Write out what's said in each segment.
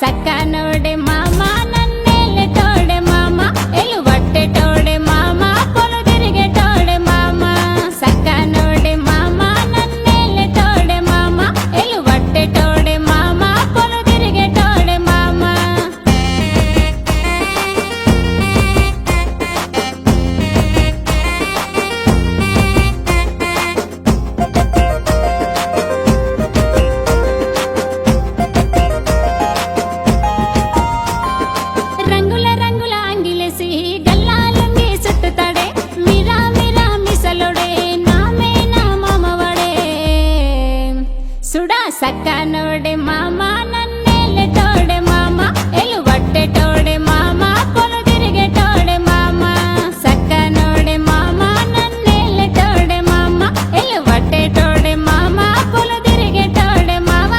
సక్కనోడే మామ నన్నేలేటోడే మామ ఎలు పట్టేటోడే మామ పొలు తిరిగేటోడే మామ సక్కనోడే మామ నన్నేలేటోడే మామ ఎలు పట్టేటోడే మామ పొలు తిరిగేటోడే మామ రంగుల రంగుల అంగిలేసి గల్లాలుంగి చుట్టుతాడే మీరా మీరా మిసలుడే నామే నా మామవడే సుడా సక్కనోడే మామ నన్నేలేటోడే మామ ఎలు పట్టేటోడే మామ పొలు తిరిగేటోడే మామ సక్కనోడే మామ నన్నేలేటోడే మామ ఎలు పట్టేటోడే మామ పొలు తిరిగేటోడే మామ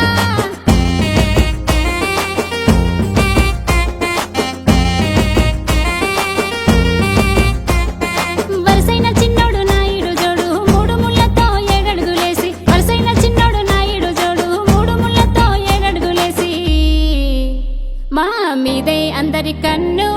వరసైన చిన్నోడు నాయుడు జోడు మూడు ముళ్ళతో ఏడడుగులేసి వరసైన చిన్నోడు నాయుడు జోడు మూడు ముళ్ళతో ఏడడుగులేసి మా మీదే అందరి కన్ను